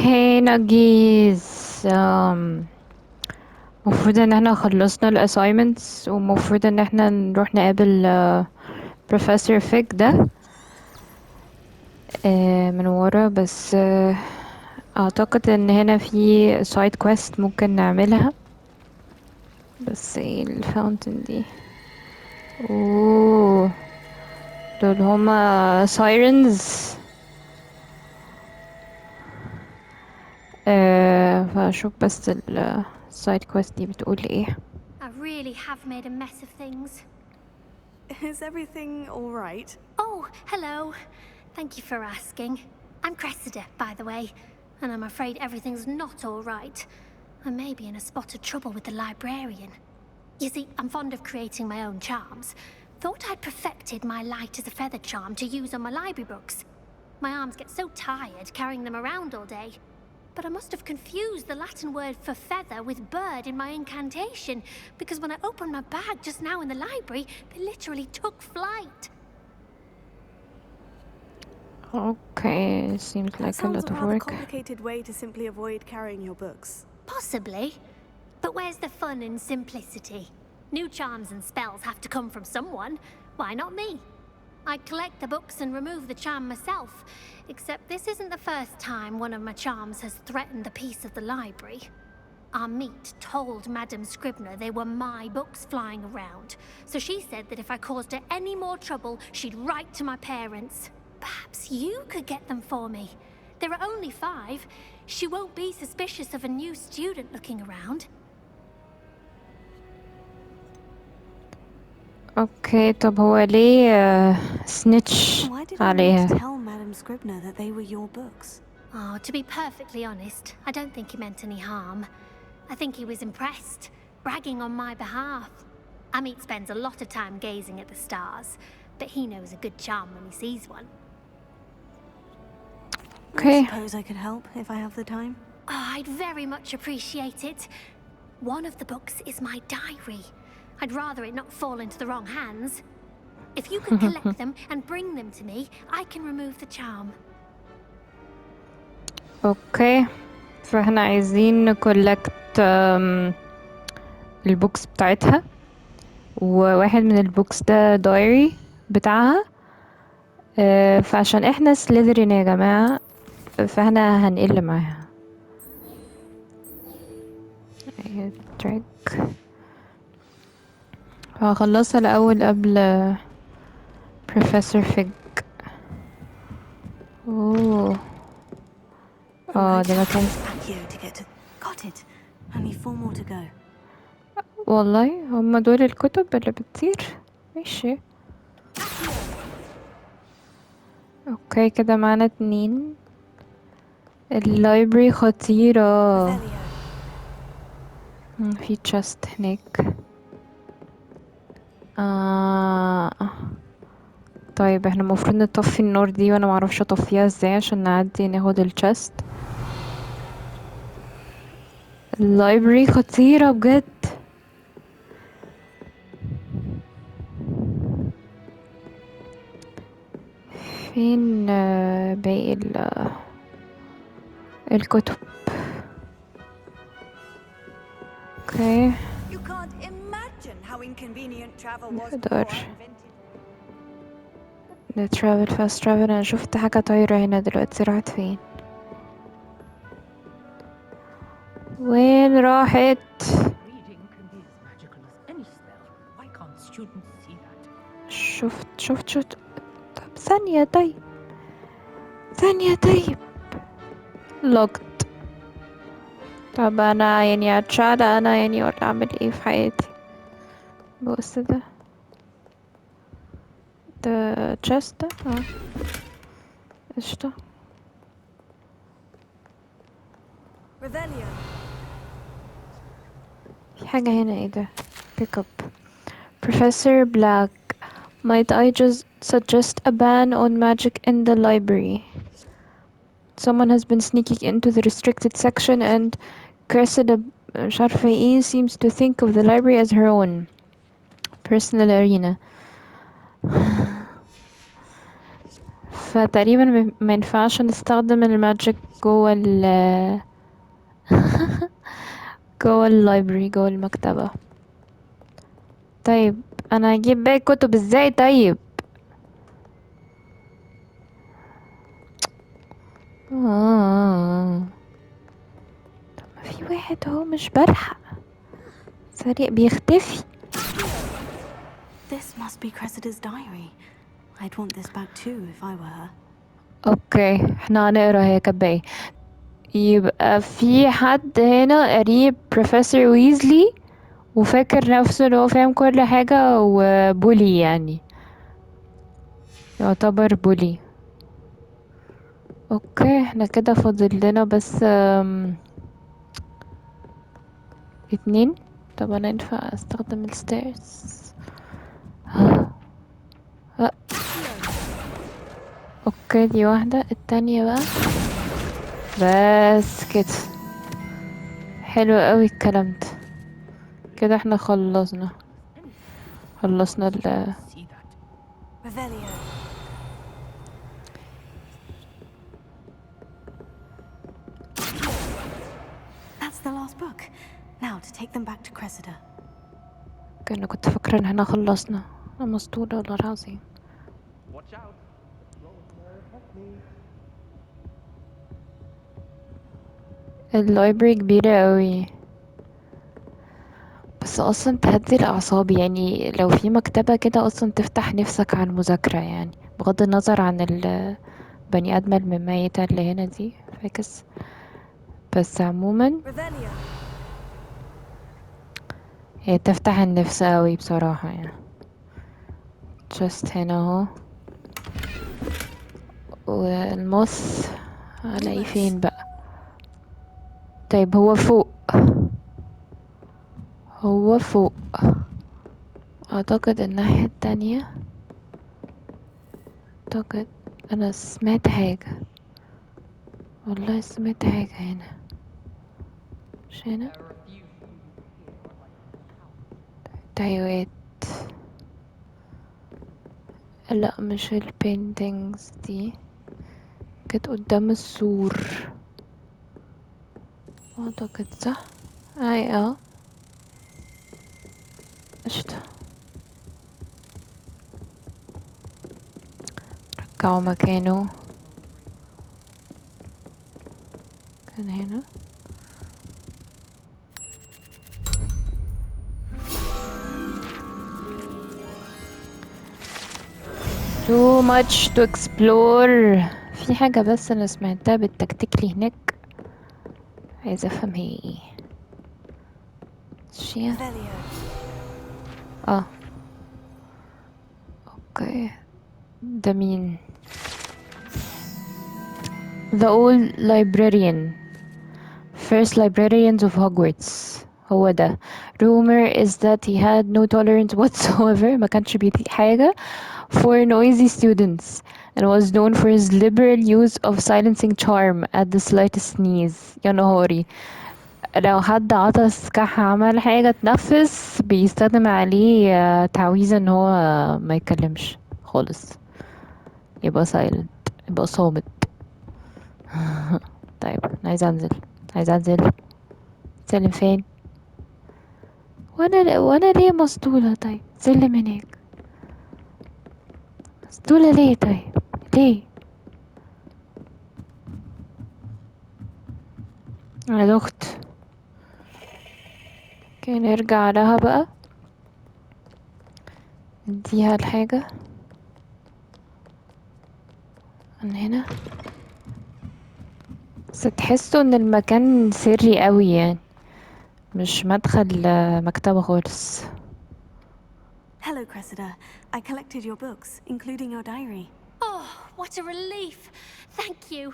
هي نجيز. المفروض ان احنا خلصنا الاسايمنتس ومفروض ان احنا نروح نقابل بروفيسور فيك ده من ورا. بس اعتقد ان هنا في سايد كويست ممكن نعملها. بس ايه الفاونتن دي؟ اوه، دول هما سايرنز. فاشوف بس السايد كويست دي بتقول ايه. I really have made a mess of things. Is everything all right? Oh, hello. Thank you for asking. I'm Cressida, by the way, and I'm afraid everything's not all right. I may be in a spot of trouble with the librarian. You see, I'm fond of creating my own charms. Thought I'd perfected my light as a feather charm to use on my library books. My arms get so tired carrying them around all day. But I must have confused the Latin word for feather with bird in my incantation, because when I opened my bag just now in the library, they literally took flight. Okay, seems like a lot of rather work. complicated way to simply avoid carrying your books. Possibly. But where's the fun in simplicity? New charms and spells have to come from someone. Why not me? I collect the books and remove the charm myself, except this isn't the first time one of my charms has threatened the peace of the library. Our meet told Madame Scribner they were my books flying around, so she said that if I caused her any more trouble, she'd write to my parents. Perhaps you could get them for me. There are only 5. She won't be suspicious of a new student looking around. اوكي، طب هو ليه سنيتش Why did you عليها؟ not tell Madame Scribner that they were your books? Oh, to be perfectly honest, I don't think he meant any harm. I think he was impressed, bragging on my behalf. Amit spends a lot of time gazing at the stars, but he knows a good charm when he sees one. Okay. I suppose I could help if I have the time. Oh, I'd very much appreciate it. One of the books is my diary. I'd rather it not fall into the wrong hands. If you could collect them and bring them to me, I can remove the charm. اوكي، فاحنا عايزين نكولكت البوكس بتاعتها، وواحد من البوكس ده دايري بتاعها. فعشان احنا سليذرين يا جماعة، فاحنا هنقل معاها. تراك هخلصها الأول قبل بروفيسور فيج. اوه ده مكان. Got it. Only 4 more to go. والله هما دول الكتب اللي بتطير. ماشي، اوكي كده معانا 2. اللايبرري خطيرة. في تشست هناك. طيب احنا المفروض نطفي النور دي، وانا معرفش اطفيها ازاي عشان نعدي ناخد التشست. اللايبرري خطيرة بجد. فين باقي الكتب؟ اوكي نقدر نترافل فاست ترافل. انا شفت حاجة طايرة هنا دلوقتي، راحت فين؟ وين راحت؟ شفت. طب ثانية طيب. لوكت. طب انا يعني اتشال انا يعني، ولا اعمل ايه في حياتي؟ بص ده تشست ده. قشطة. في حاجة هنا، ايه ده؟ pick up. Professor Black, might I just suggest a ban on magic in the library? Someone has been sneaking into the restricted section and Cressida مش عارفة ايه seems to think of the library as her own personal arena. فتقريبا ما ينفعش نستخدم الماجيك جوه جوه اللايبرري، جوه المكتبة. طيب انا هجيب باقي الكتب ازاي؟ طيب طب ما في واحد اهو مش بلحق، سريع بيختفي. This must be Cressida's diary. I'd want this back too if I were her. اوكي احنا هنقرا هي كاتبه ايه. يبقى في حد هنا قريب بروفيسور ويزلي وفاكر نفسه ان هو فاهم كل حاجة وبولي، يعني يعتبر بولي. اوكي احنا كده فاضل لنا بس اتنين. طب انا ينفع استخدم الستairs؟ اوكي دي واحدة، التانية بقى بس كده. حلو قوي الكلام ده. كده احنا خلصنا Revelio. That's the last book. Now to take them back to Cressida. انا كنت فاكرة ان احنا خلصنا. انا مسطولة والله العظيم. اللايبرري كبيرة قوي، بس اصلا تهدي الاعصاب. يعني لو في مكتبة كده اصلا تفتح نفسك على المذاكرة، يعني بغض النظر عن البني ادمة المميتة اللي هنا دي فاكس. بس عموما Revelio. هي تفتح النفس قوي بصراحة يعني. هنا اهو. والموس هلاقيه فين بقى؟ طيب هو فوق، هو فوق اعتقد الناحية التانية. اعتقد انا سمعت حاجة، والله سمعت حاجة هنا. مش هنا؟ تايوات. لا مش البينتينجز دي، كانت قدام السور اعتقد، صح؟ اي قشطة. رجعوا مكانه. كان هنا. too much to explore. في حاجة بس انا سمعتها بالتكتيك لي هناك، عايزة افهم هي ايه. شيء Revelio. اوكي ده مين؟ the old librarian, first librarians of Hogwarts. هو ده. rumor is that he had no tolerance whatsoever، ما كانش بيطيق حاجة for noisy students and was known for his liberal use of silencing charm at the slightest sneeze. يا نهاري، لو حد عطس كح عمل حاجة تنفس بيستخدم عليه تعويذة ان هو ما يتكلمش خالص، يبقى silent، يبقى صامت. طيب انا عايزة انزل. سلم فين؟ وانا ليه مسطولة؟ طيب سلم هناك. مسطولة ليه؟ طيب ليه؟ انا دخت. اوكي نرجع لها بقى، نديها الحاجة من هنا. بس تحسوا ان المكان سري قوي يعني، مش مدخل مكتبة خالص. Hello, Cressida. I collected your books, including your diary. Oh, what a relief. Thank you.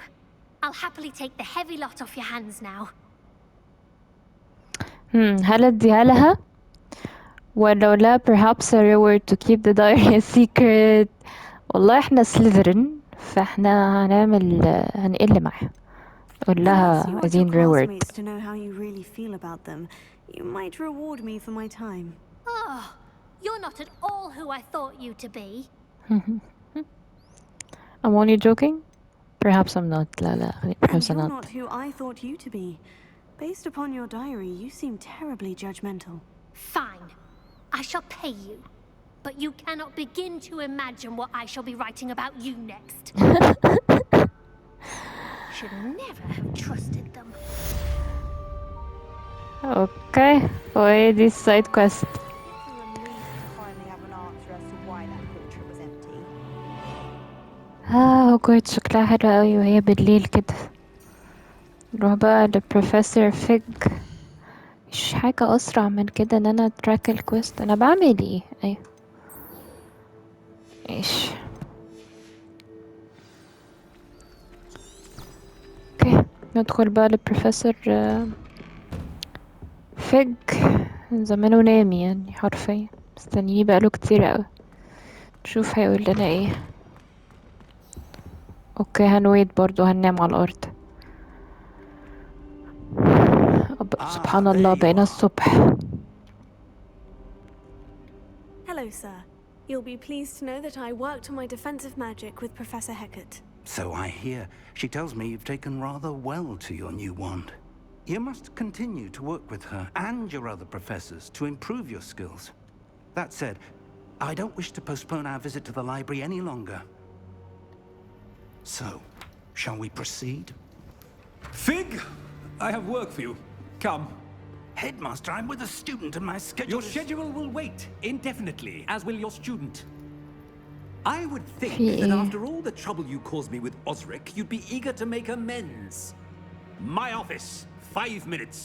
I'll happily take the heavy lot off your hands now. هل اديها لها ولو لا perhaps a reward to keep the diary a secret؟ والله احنا سليذرين، فاحنا هنقل معاها، نقول Unless you لها want your عايزين reward. classmates to know how you really feel about them, you might reward me for my time. Oh, you're not at all who I thought you to be. I'm only joking. Perhaps I'm not. لا And perhaps I'm you're not. not who I thought you to be. Based upon your diary, you seem terribly judgmental. Fine. I shall pay you. But you cannot begin to imagine what I shall be writing about you next. Should never have trusted them. Okay. وهي دي السايد كويست. It's a relief to finally have an answer as to why that portrait was empty. هوجورتس شكلها حلوة اوي وهي بالليل كده. نروح بقى لبروفيسور فيج. مش حاجة أسرع من كده ان انا تراك الكويست. انا بعمل ايه؟ ايوه ايش. اوكي ندخل بقى لبروفيسور فيج. زمانه نام يعني حرفيا. مستنيه بقاله كتير اوي. نشوف هيقول لنا ايه. اوكي هنويت برضو هننام على الارض. سبحان الله بقينا الصبح. Hello, sir. You'll be pleased to know that I worked on my defensive magic with Professor Hecat. So I hear. She tells me you've taken rather well to your new wand. You must continue to work with her and your other professors to improve your skills. That said, I don't wish to postpone our visit to the library any longer. So, shall we proceed? Fig, I have work for you. Come. Headmaster, I'm with a student and my schedule Your schedule will wait indefinitely, as will your student. I would think that after all the trouble you caused me with Osric, you'd be eager to make amends. My office, 5 minutes.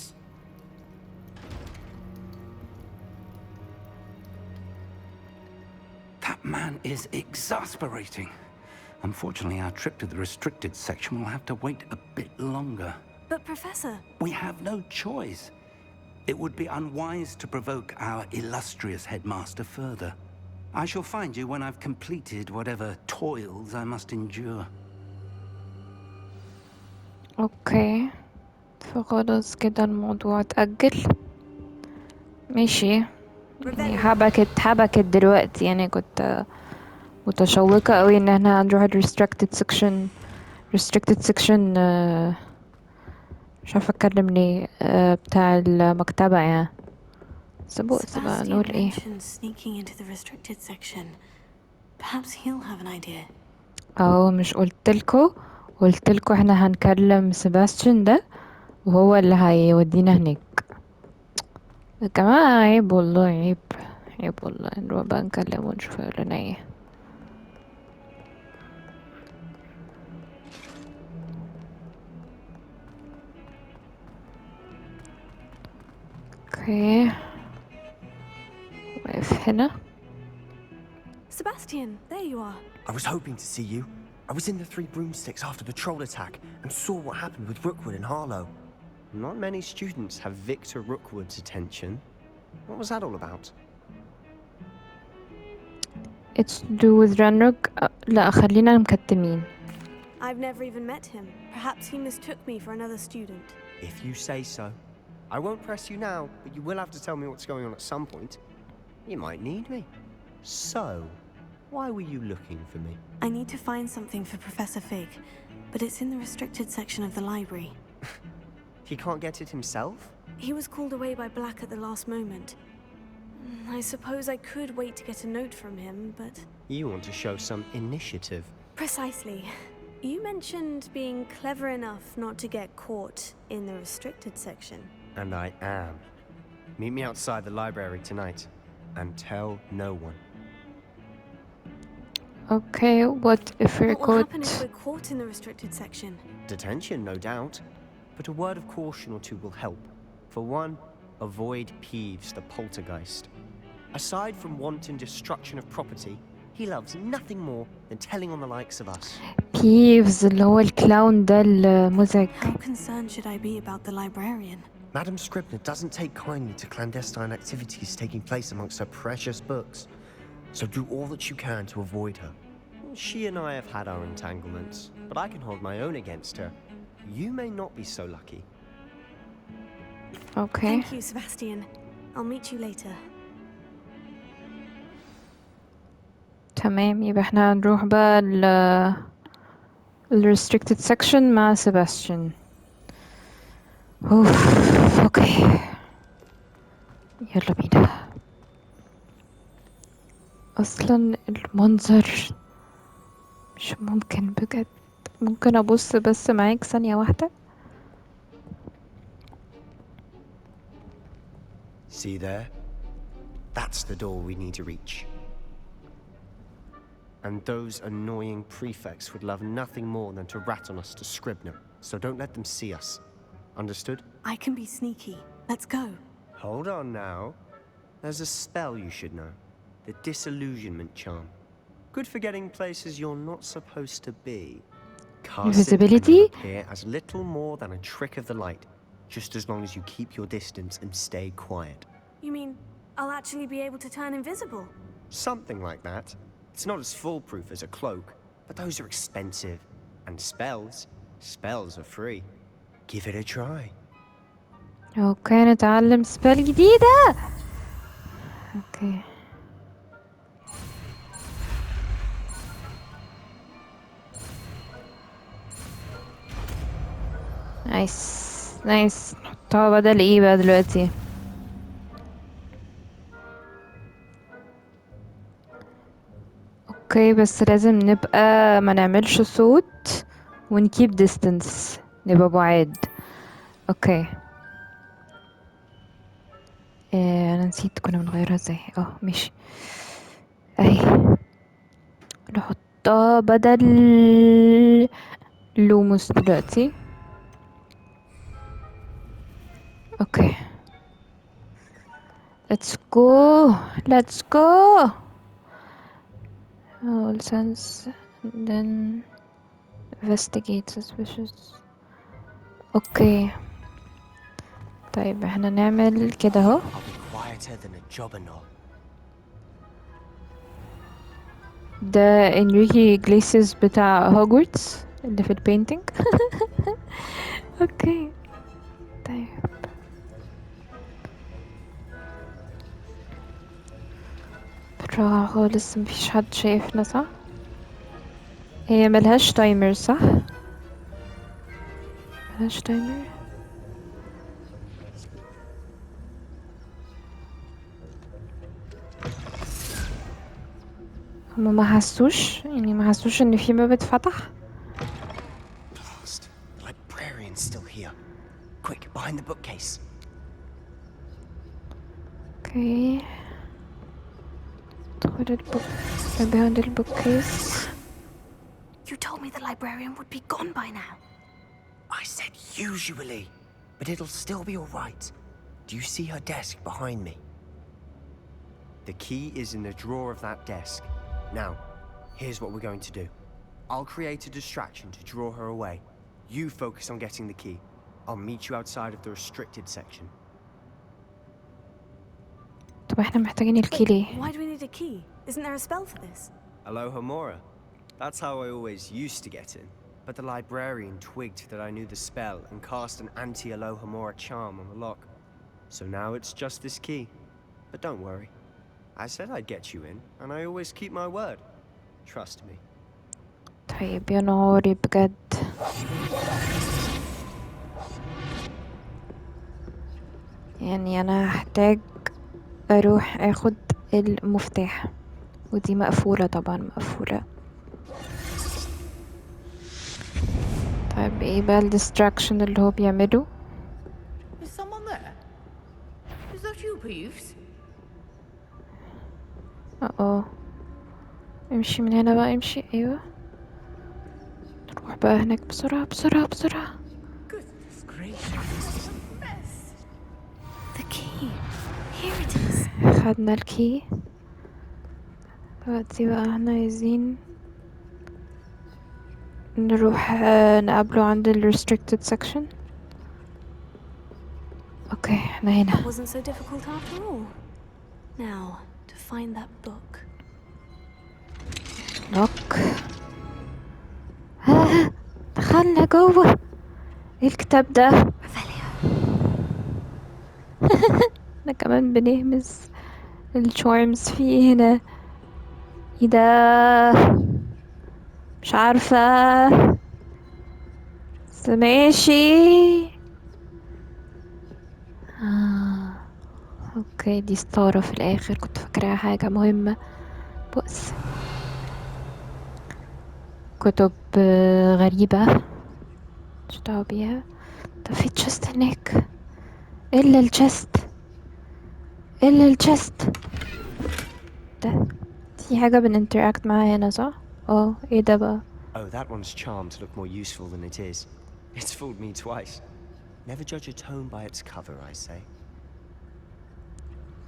That man is exasperating. Unfortunately, our trip to the restricted section will have to wait a bit longer. But, Professor... We have no choice. It would be unwise to provoke our illustrious headmaster further. I shall find you when I've completed whatever toils I must endure. اوكي فخلاص كده الموضوع اتأجل. ماشي يعني حبكت دلوقتي يعني كنت متشوقة قوي ان احنا هنروح ال restricted section مش عارفة اتكلم ليه بتاع المكتبة يعني. سيبوا نقول ايه. sneaking into the restricted section. Perhaps he'll have an idea. مش قلتلكوا احنا هنكلم سيباستيان ده وهو اللي هيودينا هناك. يا جماعة عيب والله عيب والله. نروح بقى نكلمه ونشوف هيقول لنا ايه. اوكي واقف هنا. Sebastian, there you are. I was hoping to see you. I was in the Three Broomsticks after the troll attack and saw what happened with Rookwood and Harlow. Not many students have Victor Rookwood's attention. What was that all about? It's to do with Ranrock. لا خلينا مكتمين. I've never even met him. Perhaps he mistook me for another student. If you say so. I won't press you now, but you will have to tell me what's going on at some point. You might need me. So, why were you looking for me? I need to find something for Professor Fig, but it's in the restricted section of the library. He can't get it himself? He was called away by Black at the last moment. I suppose I could wait to get a note from him, but... You want to show some initiative. Precisely. You mentioned being clever enough not to get caught in the restricted section. And I am. Meet me outside the library tonight, and tell no one. Okay, what if we're What will happen caught? if we're caught in the restricted section? Detention, no doubt. But a word of caution or two will help. For one, avoid Peeves, the poltergeist. Aside from wanton destruction of property, he loves nothing more than telling on the likes of us. Peeves اللي هو الكلاون ده المزعج. How concerned should I be about the librarian? Madam Scribner doesn't take kindly to clandestine activities taking place amongst her precious books. So do all that you can to avoid her. She and I have had our entanglements, but I can hold my own against her. You may not be so lucky. Okay. Thank you, Sebastian. I'll meet you later. تمام يبقى احنا هنروح بقى ال restricted section مع سيباستيان. اوف اوكي يلا بينا. اصلا المنظر مش ممكن بجد. ممكن ابص بس معاك ثانية واحدة؟ See there? That's the door we need to reach. And those annoying prefects would love nothing more than to rat on us to Scribner, so don't let them see us. Understood? I can be sneaky. Let's go. Hold on now. There's a spell you should know. The Disillusionment Charm. Good for getting places you're not supposed to be. Cast Invisibility? it and you'll appear as little more than a trick of the light, just as long as you keep your distance and stay quiet. You mean I'll actually be able to turn invisible? Something like that. It's not as foolproof as a cloak, but those are expensive. And spells are free. Give it a try. اوكي نتعلم سبيل جديدة. اوكي نايس. نحطها بدل ايه بقى دلوقتي؟ اوكي بس لازم نبقى ما نعملش صوت ونكيب ديستنس، نبقى بعاد. اوكي انا نسيت كنا بنغيرها ازاي. ماشي اهي. نحطها بدل لوموس دلوقتي. اوكي let's go. All sense and then investigate suspicious. اوكي طيب احنا نعمل كده اهو. I'll be quieter than a jobberknoll. ده انريكي جليسيس بتاع هوجورتس اللي في البينتينج. اوكي طيب بالراحة خالص، مفيش حد شايفنا صح؟ هي ملهاش تايمر صح؟ ملهاش تايمر. هما ما حسوش ان في باب اتفتح. Blast. The librarian's still here. Quick, behind the bookcase. اوكي ادخل البوك behind the bookcase. You told me the librarian would be gone by now. I said usually, but it'll still be all right. Do you see her desk behind me? The key is in the drawer of that desk. Now, here's what we're going to do. I'll create a distraction to draw her away. You focus on getting the key. I'll meet you outside of the restricted section. طب احنا محتاجين الكي ليه؟ Why do we need a key? Isn't there a spell for this? Alohomora. That's how I always used to get in. But the librarian twigged that I knew the spell and cast an anti-Alohomora charm on the lock. So now it's just this key. But don't worry. I said I'd get you in, and I always keep my word. Trust me. طيب يا نهاري بجد. يعني انا هحتاج اروح اخد المفتاح، ودي مقفولة طبعا مقفولة. طيب ايه بقى الديستراكشن اللي هو بيعمله؟ Is someone there? Is that you, Peeves? امشي من هنا بقى، امشي. ايوه نروح بقى هناك بسرعة بسرعة بسرعة. Goodness gracious. The key. Here it is. خدنا الكي. دلوقتي بقى احنا عايزين نروح نقابله عند ال restricted section. اوكي احنا هنا. It wasn't so difficult after all. Now, to find that book. لوك. دخلنا جوه. ايه الكتاب ده؟ احنا كمان بنهمس الشارمز فيه هنا. ايه ده؟ مش عارفة. بس ماشي. اوكي، دي ستارة في الاخر، كنت فاكراها حاجة مهمة. بؤس. كتب غريبة مش دعوة بيها. طب في تشست هناك، الا التشست، الا التشست ده. في حاجة بنinteract معاها هنا صح؟ ايه ده بقى؟ Oh, that one's charmed to look more useful than it is. It's fooled me twice. Never judge a tome by its cover, I say.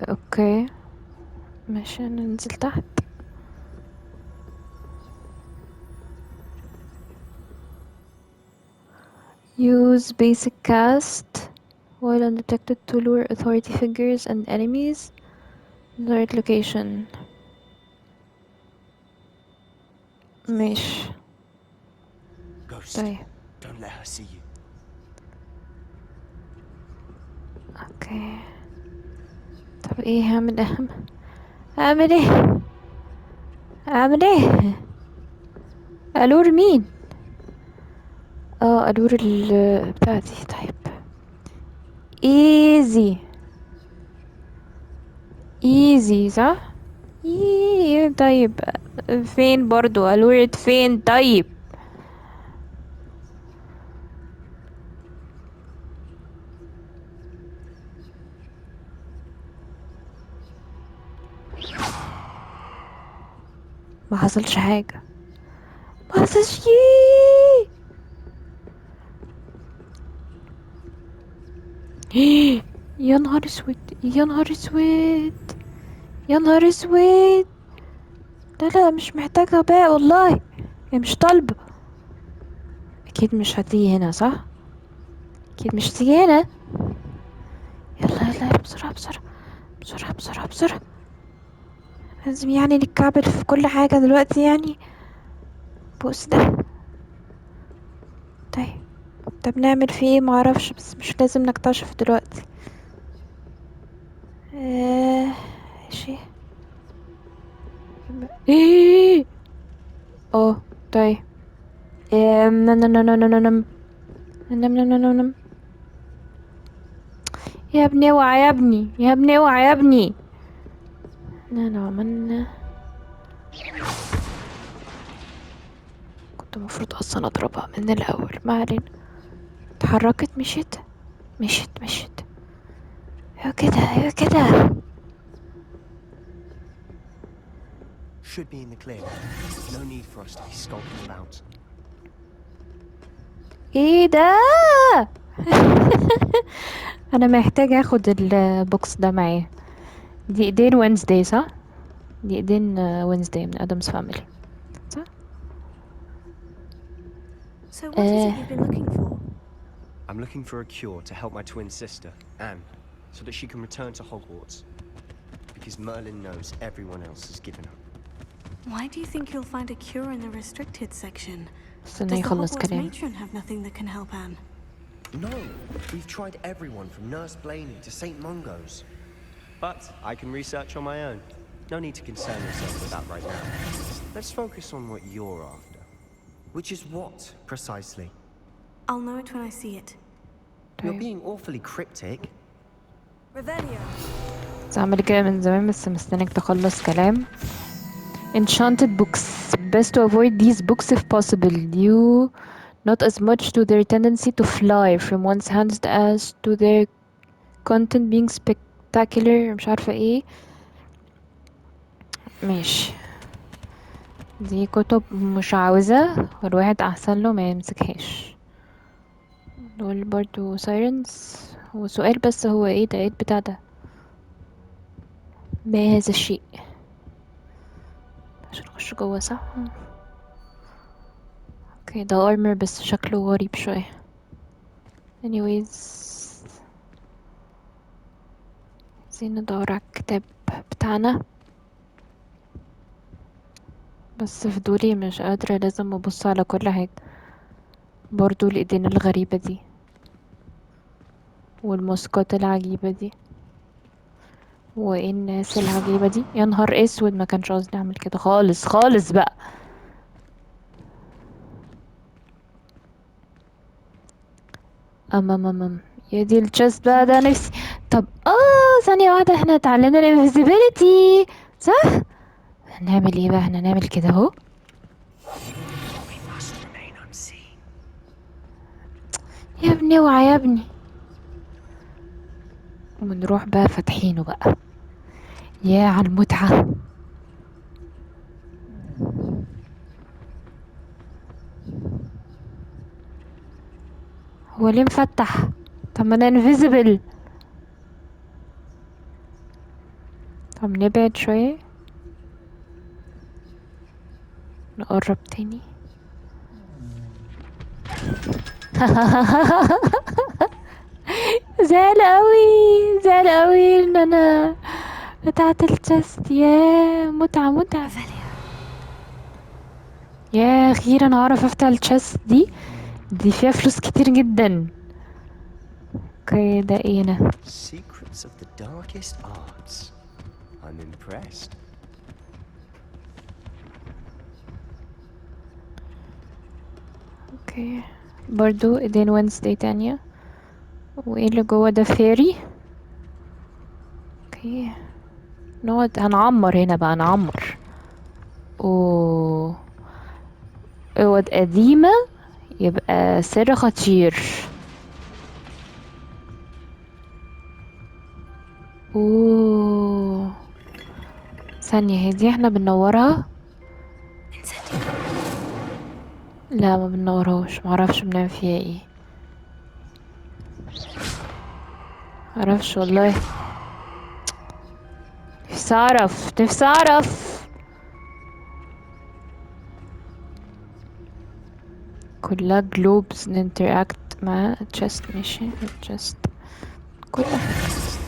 اوكي ماشي، ننزل تحت. Use basic cast while undetected to lure authority figures and enemies in the right location. ماشي. Ghost, طيب don't let her see you. اوكي. طب ايه هعمل هعمل ايه؟ اعمل ايه؟ الور مين؟ الور بتاعتي. طيب ايزي ايزي صح. طيب فين برضو الورد؟ فين طيب؟ ما حصلش حاجة، ما حصلش يا نهار اسود، يا نهار اسود، يا نهار اسود. لا لا، مش محتاجة بقى والله، هي مش طالبة. اكيد مش هتيجي هنا صح، اكيد مش هتيجي هنا. يلا يلا بسرعة بسرعة بسرعة بسرعة بسرعة. لازم يعني نتكعبل في كل حاجة دلوقتي يعني. بص ده. طيب طب نعمل فيه ايه؟ معرفش، بس مش لازم نكتشف دلوقتي. ماشي. ايه طيب. نم نم نم نم نم نم نم نم نم نم. يا ابني اوعى يا ابني، يا ابني اوعى يا ابني. انا عملنا، كنت المفروض اصلا اضربها من الاول، ما علينا. اتحركت، مشيت مشيت مشيت. ايوه كده، ايوه كده. Should be in the clear. No need for us to be skulking about. ايه ده؟ انا محتاجة اخد البوكس ده معايا. دي ايدين وينزداي صح؟ دي ايدين وينزداي من ادمز فاميلي صح؟ So what is it you've been looking for? I'm looking for a cure to help my twin sister, Anne, so that she can return to Hogwarts. Because Merlin knows everyone else has given up. Why do you think you'll find a cure in the restricted section? استنى Does the يخلص Hogwarts كلام. matron have nothing that can help Anne? No, we've tried everyone from Nurse Blaney to St. Mungo's. But I can research on my own. No need to concern yourself with that right now. Let's focus on what you're after. Which is what, precisely? I'll know it when I see it. You're being awfully cryptic. Revelio. بس عمال كده من زمان، بس مستنيك تخلص كلام. Enchanted books. Best to avoid these books if possible, due not as much to their tendency to fly from one's hands as to their content being spectacular. مش عارفة ايه. ماشي. دي كتب مشعوذة، والواحد احسن له ما يمسكهاش. دول برضو سايرنز. هو سؤال بس، هو ايه ده؟ ايه البتاع ده؟ ما هذا الشيء؟ عشان نخش جوه صح. اوكي ده ارمر بس شكله غريب شوية. anyways، عايزين ندور على الكتاب بتاعنا. بس فضولي مش قادرة، لازم ابص على كل حاجة. برضو الايدين الغريبة دي، والماسكات العجيبة دي، وايه الناس العجيبة دي. يا نهار اسود، ما كانش قصدي اعمل كده خالص خالص بقى. يا دي الجست بقى ده نفسي. طب ثانية واحدة، احنا اتعلمنا الانفيزيبيليتي صح؟ هنعمل ايه بقى؟ احنا هنعمل كده اهو. يا ابني اوعى يا ابني. ونروح بقى فاتحينه بقى. يا على المتعة. هو ليه مفتح؟ طب ما انا انفيزيبل. طب نبعد شوية، نقرب تاني. زعل قوي، زعل قوي ان انا بتاعت الجست. يا متعة متعة. يا اخيرا اعرف افتح الجست دي فيها فلوس كتير جدا. اوكي ده ايه هنا؟ Secrets of the darkest arts. I'm impressed. اوكي برضو ايدين وينزداي تانية. وايه اللي جوه ده؟ فيري. اوكي نقعد هنعمر هنا بقى، نعمر. اوه اوض قديمة، يبقى سر خطير. اوه ثانية، هي دي احنا بننورها؟ لا ما بننورهاش، معرفش بنعمل فيها ايه. معرفش والله. نفسي اعرف، نفسي اعرف. كلها جلوبز ننتراكت مع تشست. ماشي تشست كلها.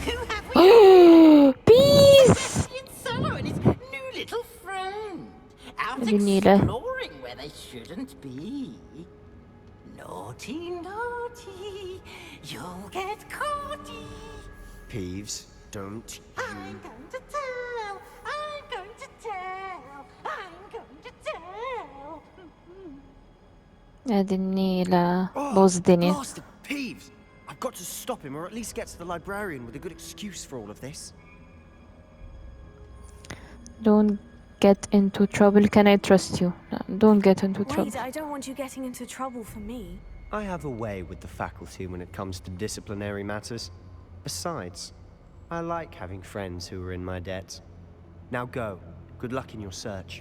Who have we? بيس. Sebastian Solo and his new little friend. Out النيلة. exploring where they shouldn't be. Naughty, naughty. You'll get caughty. Peeves, don't I'm going to tell. I'm going to tell. I'm going to tell. ادي النيلة بوظ الدنيا. Blast it, Peeves! I've got to stop him, or at least get to the librarian with a good excuse for all of this. Don't get into trouble. Can I trust you? No, don't get into trouble. Wait, I don't want you getting into trouble for me. I have a way with the faculty when it comes to disciplinary matters. Besides, I like having friends who are in my debt. Now go. Good luck in your search.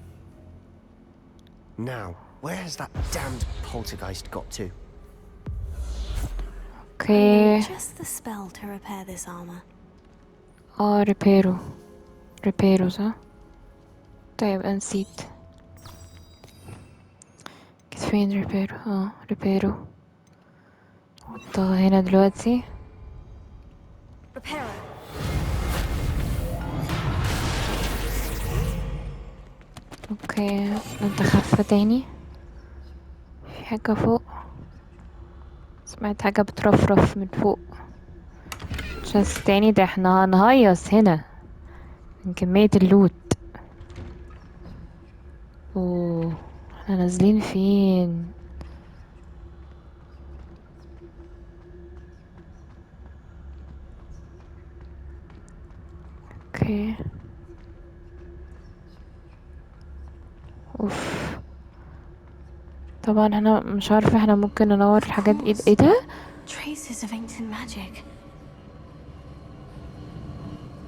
Now, where has that damned poltergeist got to? Okay. Just the spell to repair this armor. ريبيرو. ريبيرو صح؟ طيب نسيت. كنت فين ريبيرو؟ ريبيرو. حطها هنا دلوقتي. Repairer. اوكي نتخفى تاني. في حاجة فوق، سمعت حاجة بترفرف من فوق. جاست تاني، ده احنا هنهيص هنا من كمية اللوت. اوه احنا نازلين فين؟ اوكي اوف. طبعا انا مش عارفة احنا ممكن ننور الحاجات ايه ده؟ Traces of ancient magic.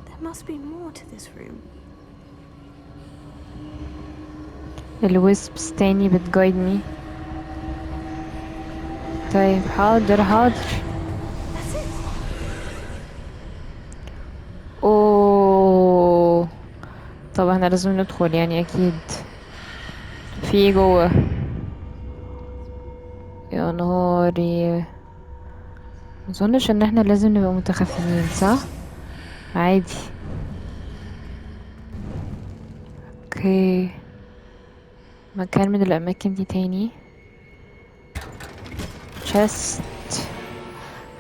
There must be more to this room. الويسبس تاني بتجايد مي. طيب حاضر حاضر. اوه طب احنا لازم ندخل يعني اكيد. في جوه. يا نهاري، مظنش ان احنا لازم نبقى متخفيين صح؟ عادي. اوكي مكان من الاماكن دي تاني. chest.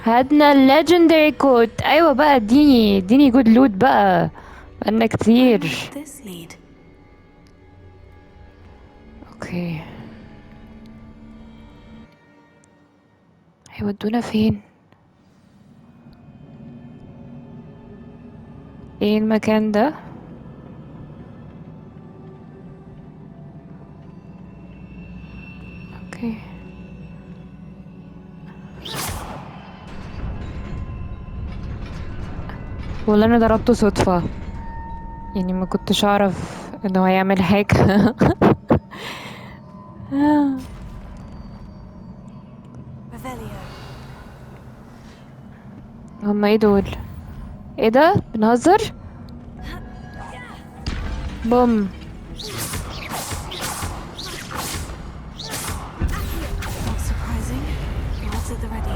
هادنا الليجندري كوت. ايوه بقى اديني جود لوت بقى، بقالنا كتير. This lead. اوكي هيودونا فين؟ ايه المكان ده؟ اوكي. والله انا ضربته صدفة، يعني ما كنتش اعرف انه هيعمل حاجة. Revelio. هما ايه دول؟ ايه ده؟ بنهزر؟ بوم. Not surprising. Guards at the ready.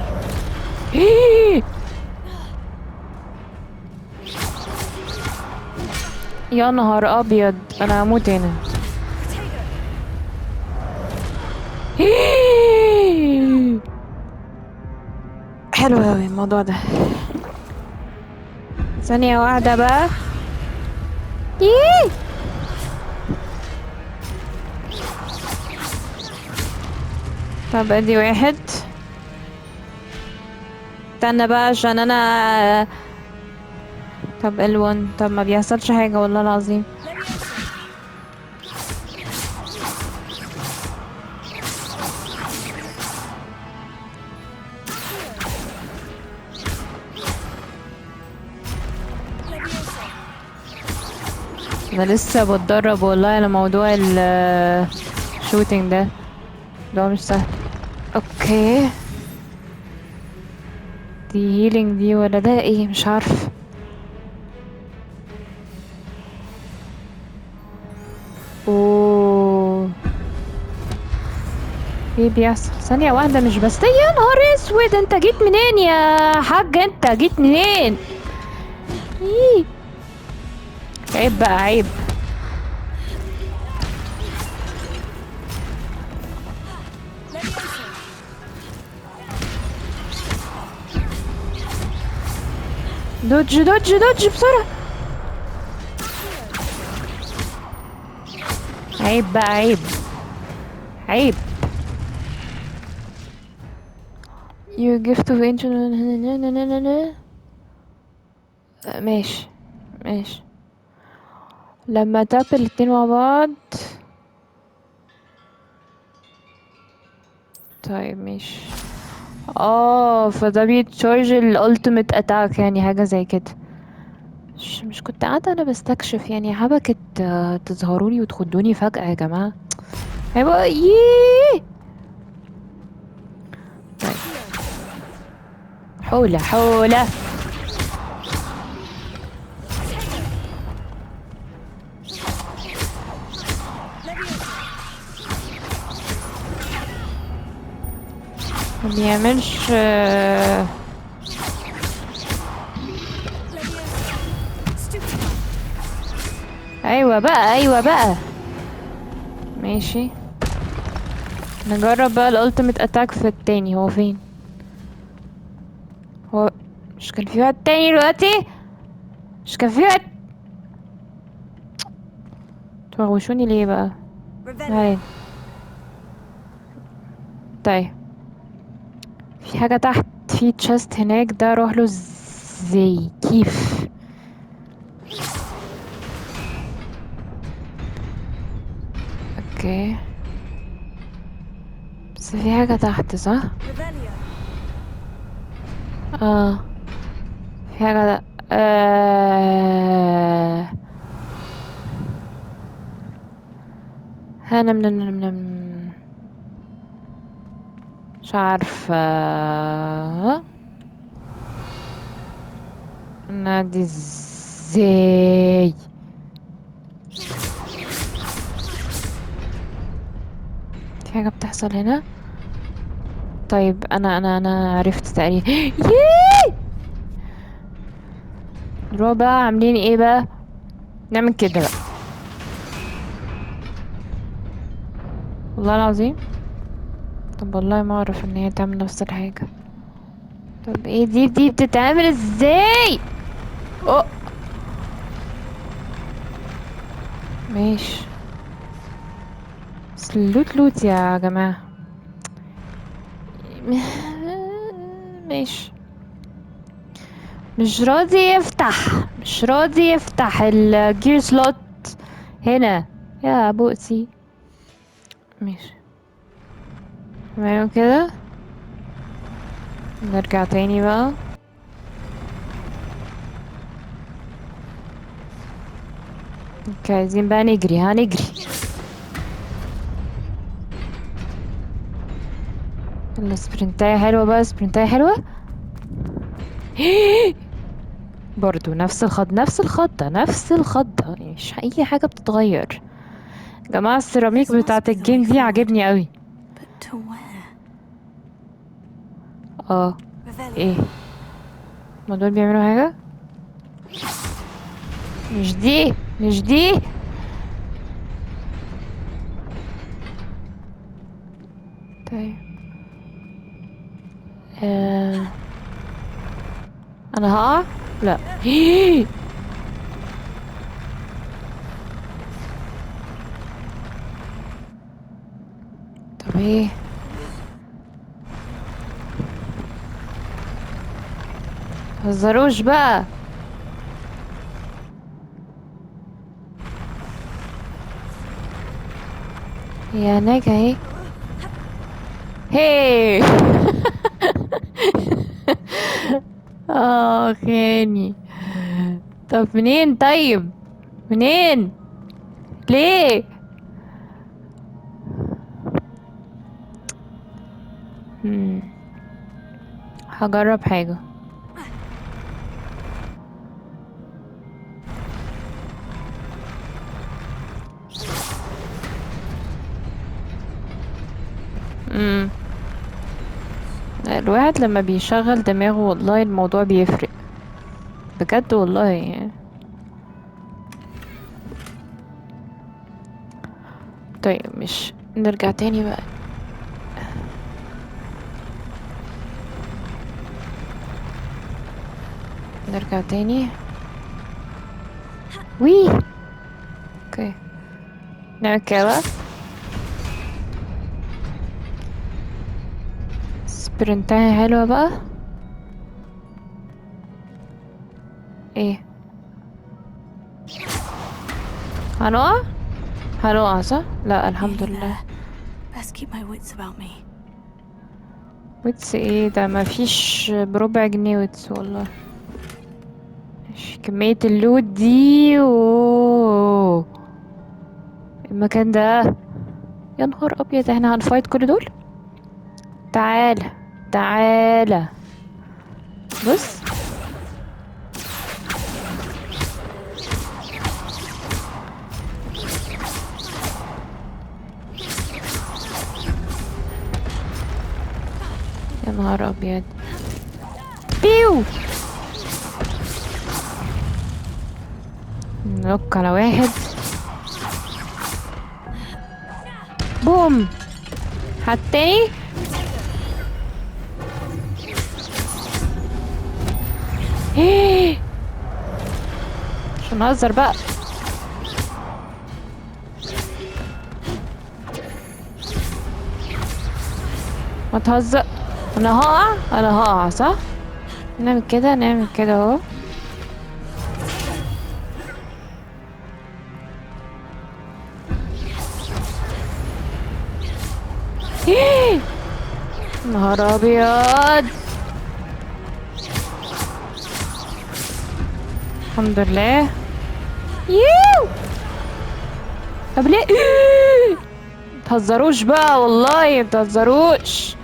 يا نهار ابيض، انا هموت هنا. حلو اوي الموضوع ده. ثانية واحدة بقى. طب ادي واحد. استنى بقى عشان انا. طب ال1. طب ما بيحصلش حاجة والله العظيم. انا لسه بتدرب والله على موضوع الشوتينج ده. ده مش سهل. اوكي. دي هيلينج دي ولا ده ايه؟ مش عارف. اوه. ايه بيحصل؟ ثانية واحدة مش بس. يا نهار اسود، انت جيت منين يا حاج؟ انت جيت منين؟ ايه. عيب بقى، عيب. دوج دوج دوج بسرعة. عيب بقى، عيب عيب. You gift of ancient. ماشي ماشي. لما تاب الاتنين مع بعض. طيب ماشي. فده بيتشارج الالتيميت اتاك، يعني حاجة زي كده. مش كنت قاعدة انا بستكشف يعني حبكت تظهرولي وتخدوني فجأة يا جماعة. هيبقى ييه. طيب. حولة حولة. ما بيعملش ايوه بقى، ايوه بقى. ماشي. نجرب بقى الالتيميت اتاك في التاني. هو فين؟ هو مش كان في واحد تاني دلوقتي؟ مش كان في واحد؟ تغوشوني ليه بقى؟ هاي. طيب. في حاجة تحت، في تشست هناك، ده اروح له ازاي؟ كيف؟ اوكي. بس في حاجة تحت صح؟ في حاجة ده. هنم. مش عارفة. نادي ازاي؟ في حاجة بتحصل هنا. طيب انا عرفت تقريبا. ييه. نروح بقى عاملين ايه بقى؟ نعمل كده بقى. والله العظيم. طب والله ما اعرف ان هي تعمل نفس الحاجة. طب ايه دي بتتعمل ازاي؟ اوه. ماشي. سلوت لوت يا جماعة. ماشي. مش راضي يفتح، مش راضي يفتح الجير سلوت هنا يا بؤسي. ماشي تمام كده، نرجع تاني بقى. اوكي عايزين بقى نجري، هنجري. يلا سبرنتاية حلوة بقى، سبرنتاية حلوة. برضو نفس الخط، نفس الخطة، نفس الخطة، يعني مش اي حاجة بتتغير. جماعة السيراميك بتاعت الجيم دي عجبني قوي. But to where? ايه ما دول بيعملوا حاجة؟ مش دي، مش دي. طيب انا هقع؟ لا. طب ايه؟ متهزروش بقى. هي هناك اهي. هي خاني. طب منين؟ طيب منين؟ ليه؟ هجرب حاجة. الواحد لما بيشغل دماغه والله الموضوع بيفرق بجد والله يعني. طيب مش نرجع تاني بقى. نرجع تاني. وي اوكي نعمل كده بقى. سبرنتاية حلوة بقى. ايه هنقع؟ هنقع صح؟ لا الحمد لله. Best keep my wits about me. ويتس ايه ده؟ ما فيش بربع جنيه ويتس والله. كمية اللوت دي المكان ده يا نهار ابيض. احنا هنفايت كل دول؟ تعالى تعالى بص. يا نهار ابيض. بيو نلوك على واحد. بوم حتاني. مش هنهزر بقى. ما تهزر. انا هقع، انا هقع صح؟ نعمل كده، نعمل كده اهو. نهار ابيض. الحمد لله. يو طب ليه؟ متهزروش بقى والله، متهزروش.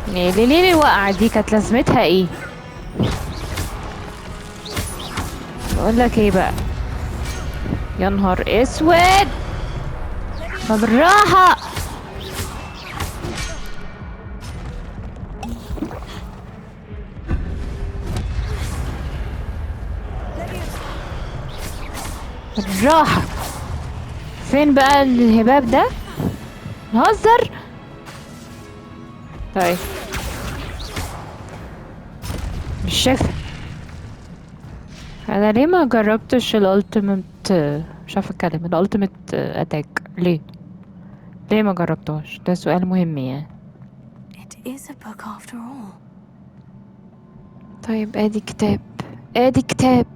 ليه الوقعة دي كانت لازمتها ايه؟ بقول لك ايه بقى. يا نهار اسود. ما بالراحة. بالراحة. فين بقى الهباب ده؟ نهزر. طيب مش شايفة. انا ليه ما جربتش الالتيميت، مش عارفه اتكلم، الالتيميت اتاك ليه ما جربتهاش؟ ده سؤال مهم يعني. is a book after all. طيب ادي كتاب، ادي كتاب.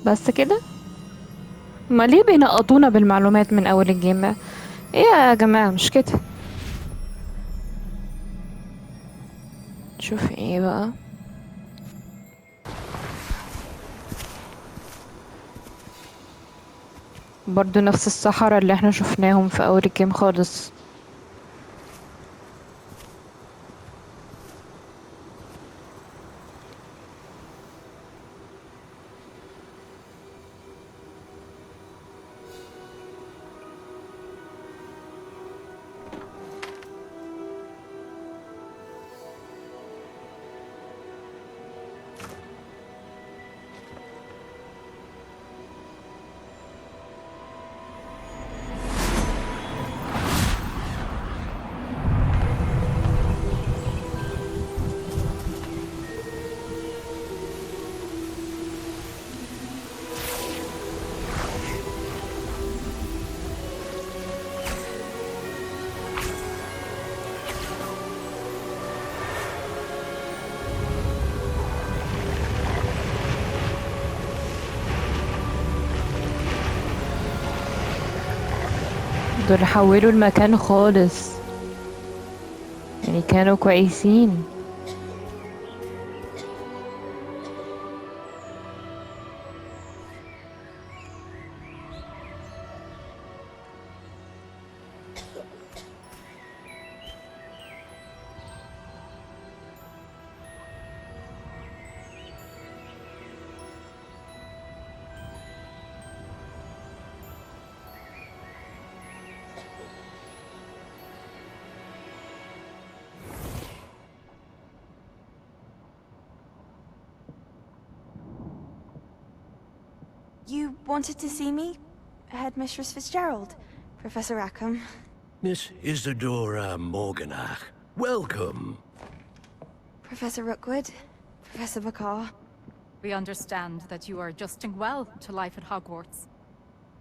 بس كده؟ ما ليه بينقطونا بالمعلومات من اول الجيم؟ ايه يا جماعة مش كده. شوف ايه بقى. برضو نفس السحرة اللي احنا شفناهم في اول الجيم خالص. دول حولوا المكان خالص، يعني كانوا كويسين. You wanted to see me? Headmistress Fitzgerald? Professor Rackham? Miss Isadora Morganach, welcome. Professor Rookwood? Professor Bakar? We understand that you are adjusting well to life at Hogwarts.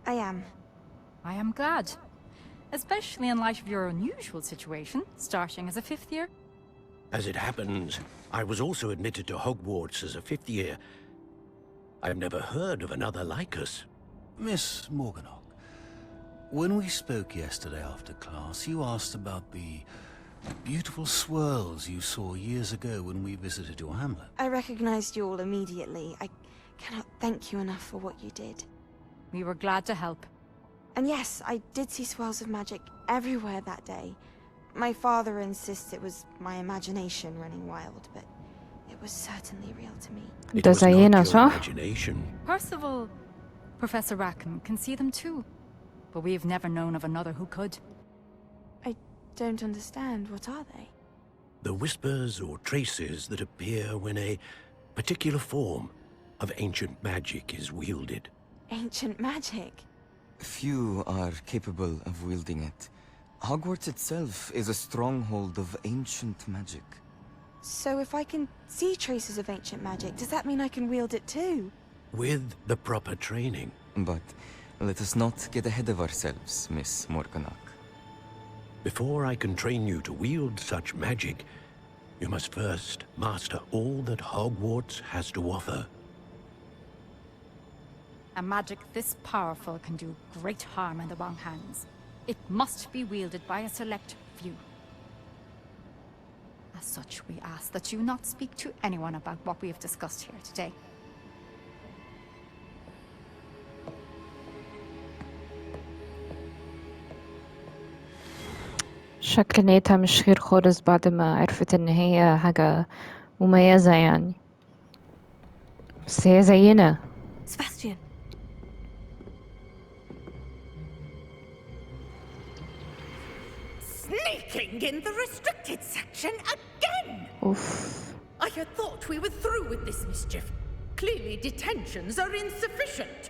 I am. I am glad. Especially in light of your unusual situation, starting as a 5th year. As it happens, I was also admitted to Hogwarts as a 5th year. I've never heard of another like us. Miss Morganach, when we spoke yesterday after class, you asked about the beautiful swirls you saw years ago when we visited your hamlet. I recognized you all immediately. I cannot thank you enough for what you did. We were glad to help. And yes, I did see swirls of magic everywhere that day. My father insists it was my imagination running wild, but it was certainly real to me. It was not your imagination. Percival, Professor Rackham can see them too. But we've never known of another who could. I don't understand. What are they? The whispers or traces that appear when a particular form of ancient magic is wielded. Ancient magic? Few are capable of wielding it. Hogwarts itself is a stronghold of ancient magic. So if I can see traces of ancient magic, does that mean I can wield it too? With the proper training. But let us not get ahead of ourselves, Miss Morganach. Before I can train you to wield such magic, you must first master all that Hogwarts has to offer. A magic this powerful can do great harm in the wrong hands. It must be wielded by a select few. As such, we ask that you not speak to anyone about what we have discussed here today. شكل نيتها مش خير خالص بعد ما عرفت ان هي حاجة مميزة يعني. بس هي زينا. Sebastian. Sneaking in the restricted section again! Oof. I had thought we were through with this mischief. Clearly detentions are insufficient.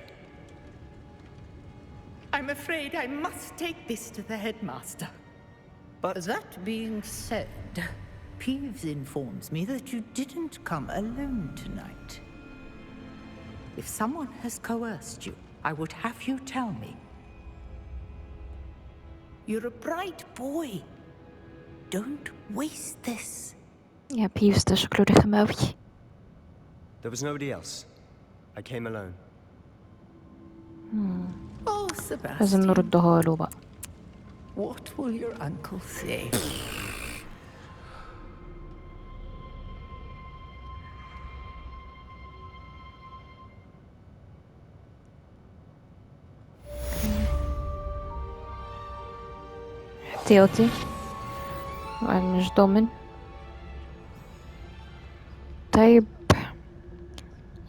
I'm afraid I must take this to the headmaster. But that being said, Peeves informs me that you didn't come alone tonight. If someone has coerced you, I would have you tell me. You're a bright boy. Don't waste this. يا بيفز ده شكله رخم أوي. there was nobody else. I came alone. Oh, لازم Sebastian, نردها له بقى. what will your uncle say? احتياطي وأنا مش ضامن. طيب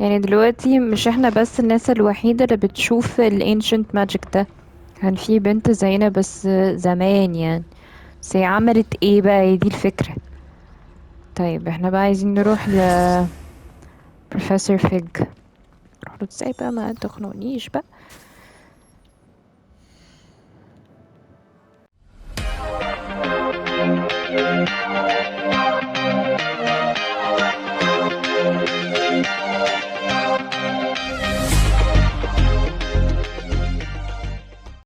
يعني دلوقتي مش احنا بس الناس الوحيدة اللي بتشوف الانشنت ماجيك ده، كان في بنت زينا بس زمان يعني، بس هي عملت ايه بقى؟ هي دي الفكرة. طيب احنا بقى عايزين نروح ل بروفيسور فيج. نروح له ازاي بقى؟ ما تخنقنيش بقى.